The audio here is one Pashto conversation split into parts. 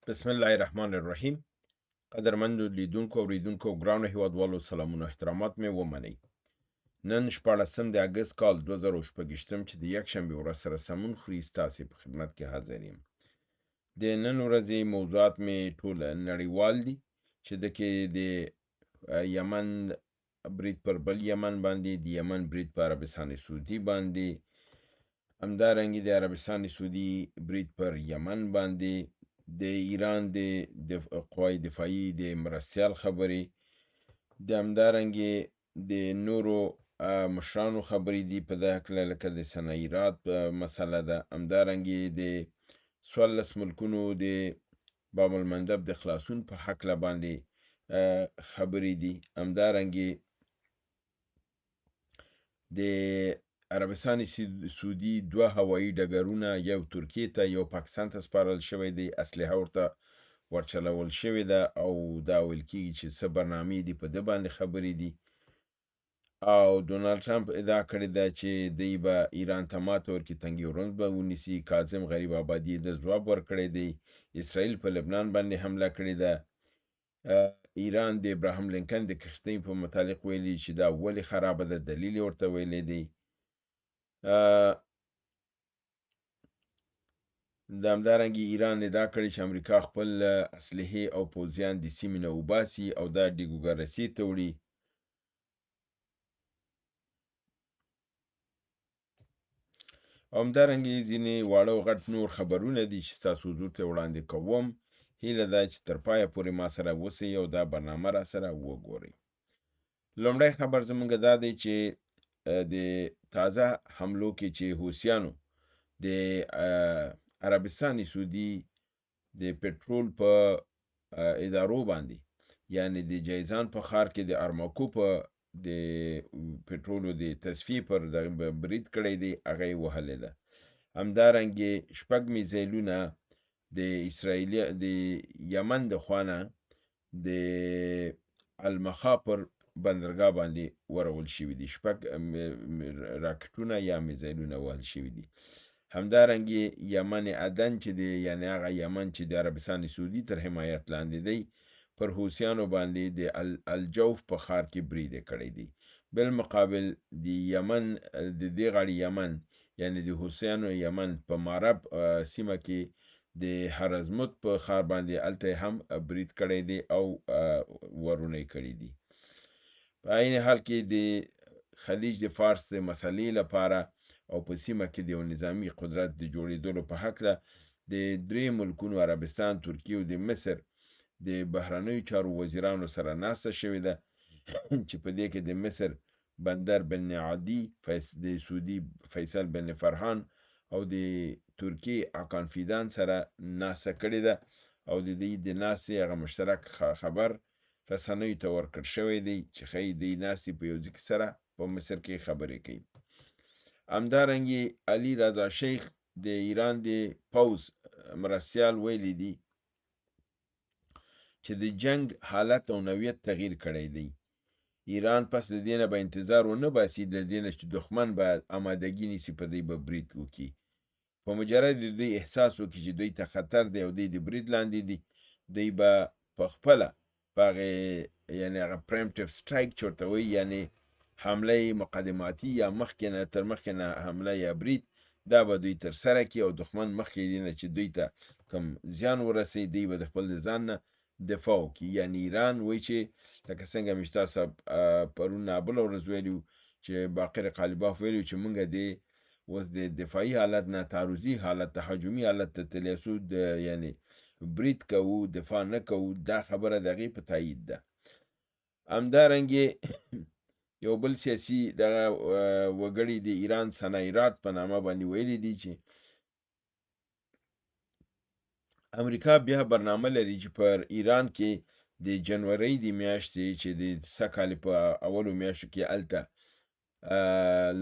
بسم الله الرحمن الرحیم. قدرمنو لیدونکو اوریدونکو ګرانو هیوادوالو سلامونه احترامات مې ومنئ. نن 14 د اګست کال 2026 چې د یکشنبې ورځ سره سمون خوري ستاسې په خدمت کې حاضر یم. د نن ورځې موضوعات مې ټول نړیوال دي چې دکې د یمن برید پر بل یمن باندې، د یمن برید په عربستان سعودي باندې، همدارنګه د عربستان سعودي برید پر یمن باندې، د ایران د قوای دفاعي د مرستیال خبرې، د همدارنګه د نورو مشرانو خبرې دي په دغه هکله، لکه د صنایرات مسله ده، همدارنګه د 14 ملکونو د باب المندب د خلاصون په هکله باندې خبرې دي، همدارنګه د عربستان سعودي 2 هوایي ډګرونه، یو ترکیې ته یو پاکستان ته سپارل شوی دی، اسلحه ورته ورچلول شوې ده او دا ویل کېږي چې څه برنامې دي په ده باندې خبرې دي. او ډونالډ ټرمپ ادعا کړې ده چې دی به ایران ته ماته ورکړي، تنګ یورمز به ونیسي. کاظم غریب آبادي د ځواب ورکړی دی. اسرائیل په لبنان باندې حمله کړې ده. ایران د ابراهیم لینکن د کښتۍ په متعلق ویلي چې دا ولې خرابه ده، دلیل یې ورته ویلی دی. د همدارنګه ایران ادعا کړې چې امریکا خپل اسلحې او پوځیان د سیمې نه وباسي او دا ډیګوګرسي ته وړي. او همدارنګه ځینې واړه او غټ نور خبرونه دي چې ستاسو حضور ته وړاندې کوم. هیله ده چې تر پایه پورې ما سره اوسئ او دا برنامه را سره وګورئ. لومړی خبر زمونږ دا دی چې د تازه حملو کې چې حوثیانو د عربستان سعودي د پټرول په ادارو باندې، یعنی د جیزان په ښار کې د ارماکو په د پټرولو د تصفیې پر دغه برید کړی دی، هغه یې وهلې ده. همدارنګه 6 میزایلونه د اسرائیل د یمن د خوانه د المخا پر بندرګاه باندې ورول شوي دي. 6 راکټونه یا میزایلونه وهل شوي دي. همدارنګه یمن عدن چې د یعنی هغه یمن چې د عربستان سعودي تر حمایت لاندې دی، پر حوثیانو باندې د الجوف په ښار کې برید کړی دی. بالمقابل د یمن د دې غاړې یمن یعنی د حوثیانو یمن په معرب سیمه کې د هرزموت په ښار باندې الته هم برید کړی دی او ورونه کړی دي. په عین حال کې د خلیج د فارس د مسلې لپاره او په سیمه کې د یو نظامی قدرت د جوړېدلو په هکله د 3 ملکونو عربستان، ترکیه او د مصر د بهرنیو چارو وزیرانو سره ناسته شوې ده چې په دې کې د مصر بندر بن عادي، د سعودي فیصل بن فرحان او د ترکیې اکان فیدان سره ناسته کړې ده او د دې د ناستې هغه مشترک خبر رسنیو ته ورکړ شوی دی چې ښایي د ناستې په یو ځای سره په مصر کې خبرې کوي. همدارنګه علي رضا شیخ د ایران د پوځ مرستیال ویلی دی چې د جنگ حالت او نوعیت تغییر کړی دی. ایران پس د دې نه به انتظار ونه باسي، د دې نه چې دښمن به آمادګي نیسي په دی به برید وکړي. په مجرد د دوی احساس وکړي چې دوی ته خطر دی او دوی د برید لاندې دي، دوی به په خپله په هغې یعنی هغه پریمپټیو سټرایک چې ورته وایي، یعنی حمله مقدماتي یا مخکې نه تر مخکې نه حمله یا برید، دا به دوی ترسره کړي او دښمن مخکې دی نه چې دوی ته کوم زیان ورسوي، دوی به د خپل د ځان نه دفاع وکړي. یعنی ایران وایي چې لکه څنګه مې تاسو پرون بله ورځ ویلي چې باقر قالیباف ویلي چې موږ د اوس د دفاعي حالت نه تعرضي حالت ته، هجومي حالت ته تللی سو، یعنی برید کوو، دفاع نه کوو. دا خبره د هغې په تایید ده. همدارنګې یو بل سیاسي دغه وګړي د ایران صنایرات په نامه باندې ویلي دي چې امریکا بیا برنامه لري چې پر ایران کې د جنورۍ د میاشتې چې د سږ په اولو میاشتو کې هلته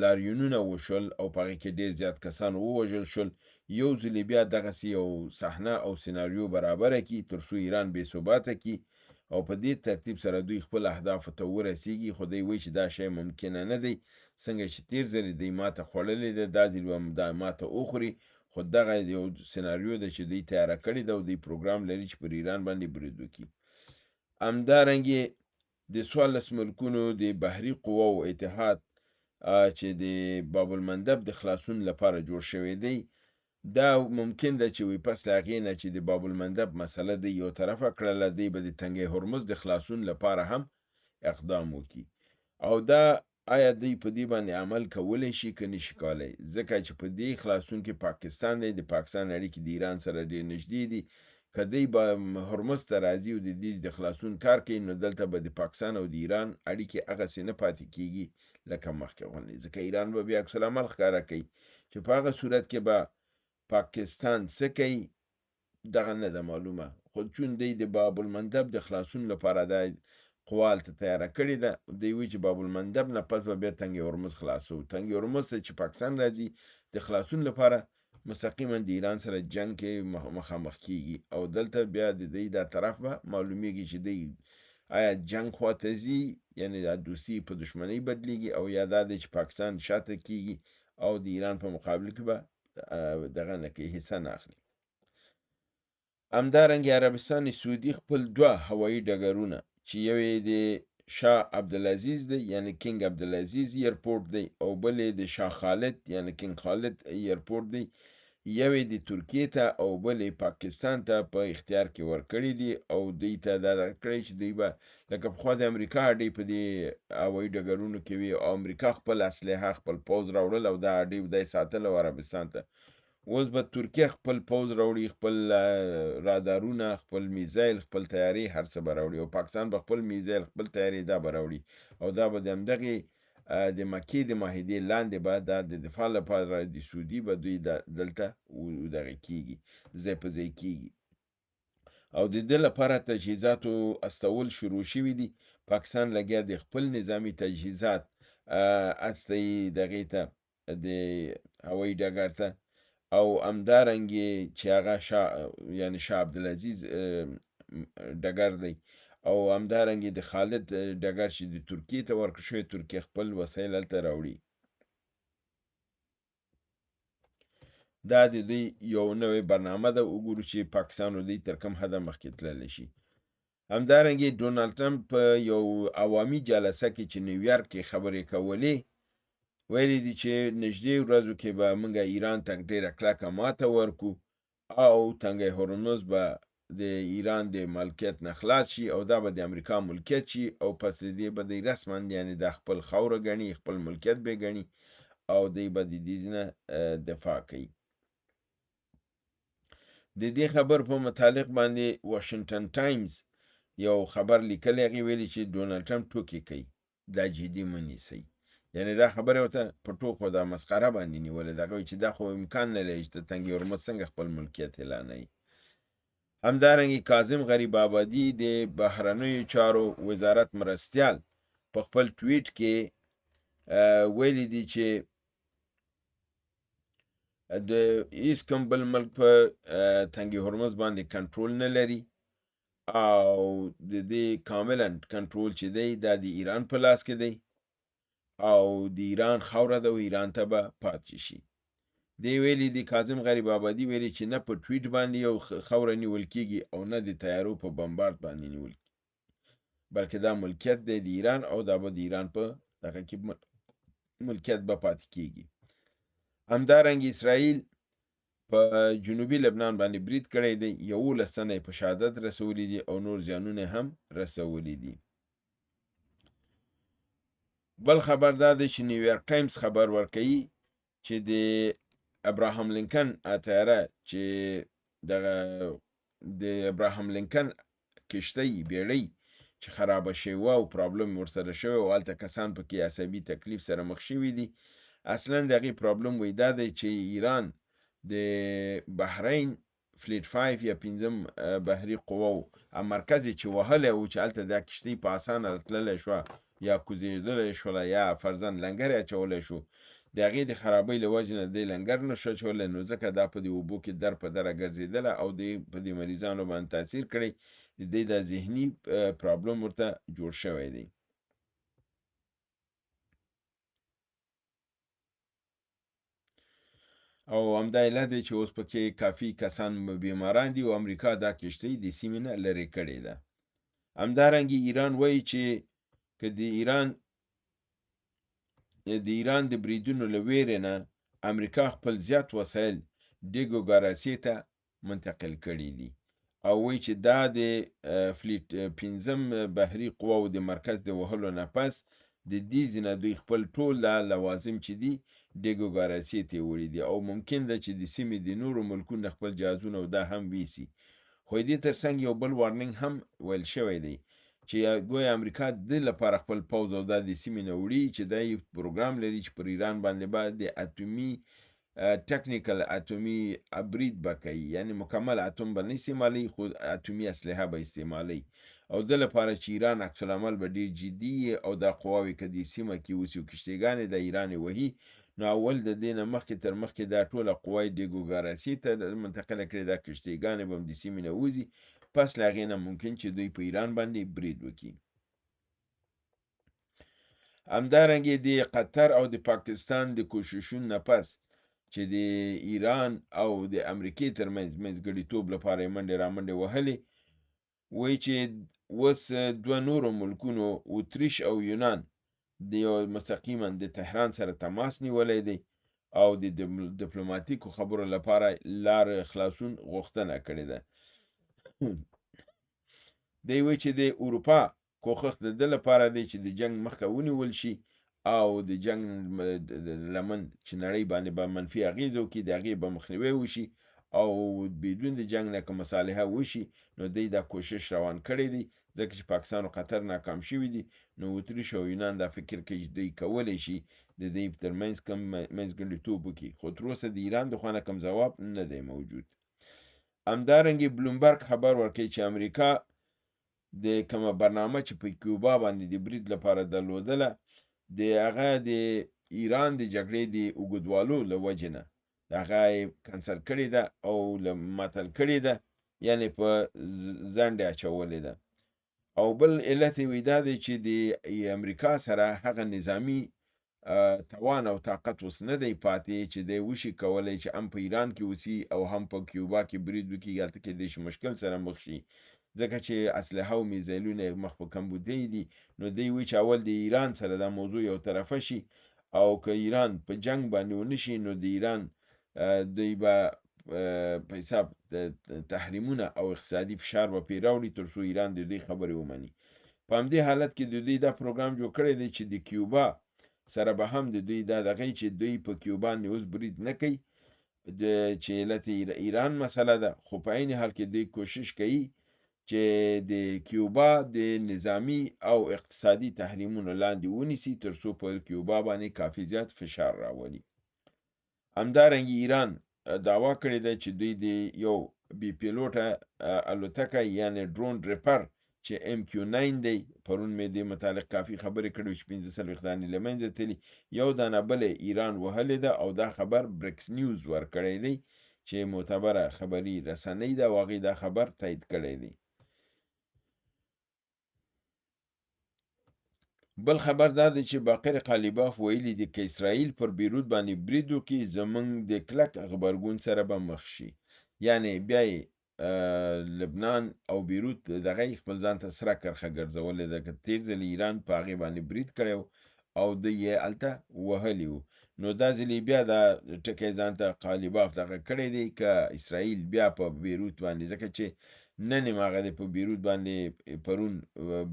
لاریونونه وشول او په هغې کې ډېر زیات کسان ووژل شول. یو ځلې بیا دغسې یو صحنه او سیناریو برابره کړي تر څو ایران بې ثباته کړي او په دې ترتیب سره دوی خپل اهدافو ته ورسیږي. خو دوی وایي چې دا شی ممکنه نه دی، څنګه چې تیر ځلې دوی ماته خوړلې ده، دا ځل به دا ماته وخوري. خو خو دغه یو سناریو ده چې دوی تیاره کړې ده او دوی پروګرام لري چې پر ایران باندې برید وکړي. همدارنګې د 14 ملکونو د بحري قواو اتحاد چې د باب المندب د خلاصون لپاره جوړ شوی دی، دا ممکن ده چې وي پس له هغې نه چې د باب المندب مسله د یو طرفه کړله، دی به د تنګی هرمز د خلاصون لپاره هم اقدام وکړي. او دا آیا دوی په دې باندې عمل کولی شي که نشي کولی؟ ځکه چې په دې خلاصون کې پاکستان دی، د پاکستان اړیکې د ایران سره ډېر نږدې دي. که دوی به هرمز ته راځي او د دې د خلاصون کار کوي، نو دلته به د پاکستان او د ایران اړیکې هغسې نه پاتې کیږي لکه مخکې غوندې، ځکه ایران به بیا عکس العمل ښکاره کوي چې په هغه صورت کې به پاکستان څه کوي دغه نه ده معلومه. خو چون دی د باب المندب د خلاصون لپاره دا قوا هلته تیاره کړې ده، دوی وایي چې باب المندب نه پس به بیا تنګ هرمز خلاصوو. تنګ هرمز ته چې پاکستان راځي د خلاصون لپاره، مستقیما د ایران سره جنگ کې مخامخ کیږي، او دلته بیا د دوی دا طرف به معلومیږي چې دوی آیا جنگ خواته ځي، یعنی دا دوستي په دشمنۍ بدلیږي، او یا دا دی چې پاکستان شاته کیږي او د ایران په مقابل کې به دغه نه کوي، حصه نه اخلي. همدارنګې عربستان سعودي خپل 2 هوایي ډګرونه چې یو یې د شاه عبدالعزیز دی یعنی کینګ عبدالعزیز ایرپورټ دی، او بل یې د شاه خالد یعنی کینګ خالد ایرپورټ دی. یو یې د ترکیې ته او بل یې پاکستان ته په اختیار کې ورکړي دي، او دوی ته دا کړی چې دوی به لکه پخوا د امریکا اډې په دې هوایي ډګرونو کې وي، او امریکا خپل اسلحه خپل پوځ راوړل او دا اډې به دی ساتل او عربستان ته. اوس به ترکیه خپل پوځ راوړي، خپل رادارونه، خپل میزایل، خپل تیارې، هر څه به راوړي، او پاکستان به خپل میزایل، خپل تیارې دا به راوړي، او دا به د همدغې د مکې د معاهدې لاندې به دا د دفاع لپاره د سعودي به دوی دلته دغه کیږي، ځای په ځای کیږي، او د دې لپاره تجهیزاتو استول شروع شوي دي. پاکستان لګیا د خپل نظامی تجهیزات استوي دغې ته د هوایي ډګر ته، او همدارنګې چې هغه یعنی شاه عبدالعزیز ډګر دی، او همدارنګې د خالد ډګر چې د ترکیې ته ورکړل شوی، ترکیه خپل وسایل هلته راوړي. دا د دوی یو نوې برنامه ده، وګورو چې پاکستان و دوی تر کوم حده مخکې تللی شي. همدارنګې ډونالډ ټرمپ په یو عوامي جلسه کې چې نیویارک کې خبرې کولې، ویلي دي چې نږدې ورځو کې به موږ ایران ته ډېره کلکه ماته ورکو، او تنګی هرمز به د ایران د ملکیت نه خلاص شي، او دا به د امریکا ملکیت شي، او پس د دې به دی رسما یعنی د خپل خاوره ګڼي، خپل ملکیت به ګڼي، او دی به د دې نه دفاع کوي. د دې خبر په متعلق باندې واشنگټن ټایمز یو خبر لیکلی، هغې ویلي چې ډونالډ ټرمپ ټوکې کوي، دا جدي مه نیسئ. یعنی دا خبره ورته په ټوکو دا مسخره باندې نیولې، دغه چې دا خو امکان نه لري چې د تنګ هرمز څنګه خپل ملکیت اعلانوي. همدارنګې کاظم غریب آبادي د بهرنیو چارو وزارت مرستیال په خپل ټویټ کې ویلي دي چې د هیڅ کوم بل ملک په تنګ هرمز باندې کنټرول نه لري، او د دې کاملا کنټرول چې دی دا د ایران په لاس کې دی، او د ایران خاوره ده او ایران ته به پاتې شي. دی ویلي دی کاظم غریب آبادي ویلي چې نه په ټویټ باندې یو خاوره نیول کیږي او نه د تیارو په بمبارد باندې نیول کیږي، بلکې دا ملکیت دی د ایران، او دا به د ایران په دغه کې ملکیت به پاتې کیږي. همدارنګه اسرائیل په جنوبي لبنان باندې برید کړی دی، 11 تنه یې په شهادت رسولي دي او نور زیانونه هم رسولي دي. بل خبر دا دی چې نیویارک ټایمز خبر ورکوي چې د ابراهام لینکن طیاره چې دغه د ابراهام لینکن کشتۍ بیړۍ چې خرابه شوې او پرابلم ورسره شوی او هلته کسان پکې عصبي تکلیف سره مخ شوي دي، اصلا د هغې پرابلم وایي دا دی چې ایران د بحرین فلیټ 5 یا 5 بحري قواو مرکز چې وهلی و چې هلته دا کشتۍ په اسانه تللی شوه یا کوزېدلی شوله یا فرضاً لنګر یې اچولی شو، د هغې د خرابۍ له وجې نه دی لنګر نه شو اچولی، نو ځکه دا په دې اوبو کې در په دره ګرځېدله او دی په دې مریضانو باندې تاثیر کړی، د دې دا ذهني پرابلم ورته جوړ شوی دی. او همدا علت دی چې اوس پکې کافي کسان بیماران دي او امریکا دا کښتۍ د سیمې نه لرې کړې ده. همدارنګه ایران وایي چې که د ایران د بریدونو له ویرې نه امریکا خپل زیات وسایل ډیګو ګاراسي ته منتقل کړي دي او وایي چې دا د فلیټ 5م بحري قواو د مرکز د وهلو نه پس د دې ځینه دوی خپل ټول لوازم چې دي ډیګو ګاراسي ته وړي دي او ممکن ده چې د سیمې د نورو ملکونو خپل جهازونه او دا هم ویسي. خو دې ترڅنګ یو بل وارننګ هم ویل شوی دی چې ګویا امریکا د لپاره خپل پوځ او د سیمې نه وړي چې دا یو پروګرام لري چې پر ایران باندې بعد د اټومي ټکنیکل اټومي برید به کوي، یعنی مکمل اتوم به نه استعمالي خو اټومي اسلحه به استعمالي او د لپاره چې ایران عکس العمل به ډیر جدي او دا قواوي که د سیمه کې اوسي او کشتیګانې د ایران وهي نو اول د دې نه مخکې تر مخکې دا ټوله قواوې ډیګو ګاراسي ته منتقله کړي، دا کشتیګانې به هم د سیمې نه وځي، پس له هغې نه ممکن چې دوی په ایران باندې برید وکړي. همدارنګې د قطر او د پاکستان د کوششونو نه پس چې د ایران او د امریکې ترمنځ منځګړیتوب لپاره یې منډې رامنډې وهلې، وایي چې اوس دوه نورو ملکونو اتریش او یونان د یو مستقیما د تهران سره تماس نیولی دی او د ډیپلوماتیکو خبرو لپاره لار خلاصون غوښتنه کړې ده. دی وایي چې د اروپا کوښښ د ده لپاره دی چې د جنګ مخه ونیول شي او د جنګ لمن چې نړۍ باندې به منفي اغیزه وکړي د هغې به مخنیوی وشي او بدون د جنګ نه که مصالحه وشي نو دی دا کوشش روان کړی دی، ځکه چې پاکستان او قطر ناکام شوي دي نو اتریش او یونان دا فکر کوي چې دوی کولی شي د دوی ترمنځ کوم منځګړیتوب وکړي، خو تر اوسه د ایران د خوا نه کوم ځواب نه دی موجود. همدارنګې بلومبرګ خبر ورکوي چې امریکا د کومه برنامه چې په کیوبا باندې د برید لپاره درلودله د هغه د ایران د جګړې د اوږدوالو له وجې نه هغه یې کنسل کړې ده او معطل کړې ده، یعنی په ځنډ یې اچولې ده. او بل علت یې دا دی چې د امریکا سره هغه نظامي توان او طاقت اوس نه دی پاتې چې دی وشي کولی چې هم په ایران کې اوسي او هم په کیوبا کې برید وکړي، هلته کې د مشکل سره مخ شي ځکه چې اسلحه او میزایلونه مخ په کمبودی دي. نو دی وایي چې اول د ایران سره دا موضوع یو طرفه شي او که ایران په جنگ باندې ونه شي نو د ایران دوی به په حساب تحریمونه او اقتصادي فشار به پرې راوړي تر څو ایران د دوی خبرې ومني. په همدې حالت کې د دوی دا پروګرام جوړ کړی دی چې د کیوبا سره به هم د دوی دا دغه چې دوی په کیوبا اوس برید نه کوي چې علت ایران مسله ده، خو په عین حال کې دوی کوشش کوي چې د کیوبا د نظامی او اقتصادي تحریمونو لاندې ونیسي تر څو په کیوبا باندې کافي زیات فشار راولي. همدارنګه ایران دعوا کړې ده چې دوی د یو بی پیلوټه الوتکه یعنی ډرون ریپر چې MQ9 دی، پرون مې د متعلق کافي خبرې کړې چې 15 دانې له منځه تللي، یو دانه بله ایران وهلې ده او دا خبر برکس نیوز ورکړی دی چې معتبره خبري رسنۍ ده او هغې دا خبر تایید کړی دی. بل خبر دا دی چې باقر قالیباف ویلي دی که اسرائیل پر بیروت باندې برید وکړي زموږ د کلک غبرګون سره به مخ شي، یعنی بیا یې لبنان او بیروت دغه خپل ځان ته سره کرښه ګرځولې ده که تیر ځل ایران په هغې باندې برید کړی او دوی یې هلته وهلي وو، نو دا ځلې بیا دا ټکی ځان ته قالیباف دغه کړی دی که اسرائیل بیا په بیروت باندې، ځکه چې نن یې هغه د په بیروت باندې پرون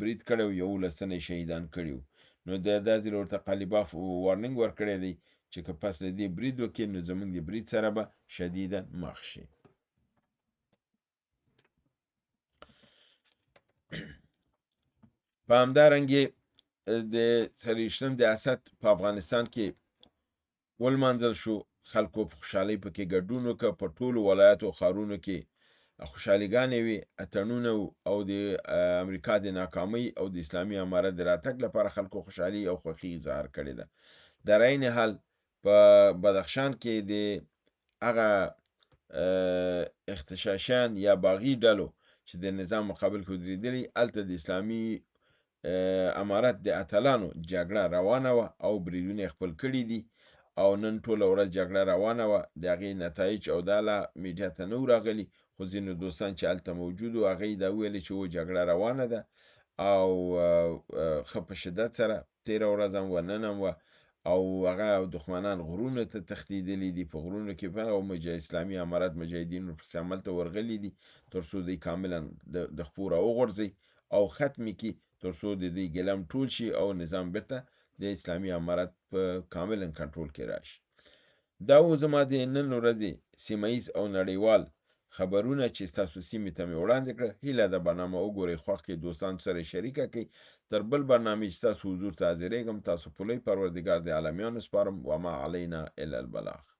برید کړی و 11 تنه شهیدان کړي وو، نو دا ځل ورته قالیباف وارننګ ورکړی دی چې که پس له دې برید وکړي نو زموږ د برید سره به شدیدا مخ شي. په همدارنګې د 40 د اسد په افغانستان کې ولمانځل شو، خلکو په خوشحالۍ پکې ګډون وکړه، په ټولو ولایاتو او ښارونو کې خوشحالیګانې وي، اتڼونه او د امریکا د ناکامۍ او د اسلامي امارت د راتګ لپاره خلکو خوشحالي او خوښي اظهار کړې ده. در عین حال په بدخشان کې د هغه اختشاشان یا باغي ډلو چې د نظام مقابل کې ودرېدلي هلته د اسلامي امارت د اتلانو جګړه روانه وه او بریدونه یې خپل کړي دي او نن ټوله ورځ جګړه روانه وه. د هغې نتایج او دا لا میډیا ته نه و راغلي، خو ځینو دوستان چې هلته موجود وو هغوی دا وویلې چې جګړه روانه ده او ښه په شدت سره. تېره ورځ هم وه، نن هم وه، او هغه دښمنان غرونو ته تښتېدلي دي. په غرونو کې او اسلامي امارت مجاهدین ورپسې هملته ورغلي دي تر څو دوی کاملا د خپو راوغورځوي او ختم کړي، تر څو د دوی ګلم ټول شي او نظام بیرته د اسلامي امارت په کاملا کنټرول کې راشي. دا و زما د نن ورځې سیمه ییز او نړیوال خبرونه چې ستاسو سیمې ته مې وړاندې کړه. هیله ده برنامه وګورئ، خوښ کړئ، دوستانو سره شریکه کړئ. تر بل برنامې چې ستاسو حضور ته حاضرېږم، تاسو په لوی پروردګار د عالمیانو سپارم. وما علینا الا البلاغ.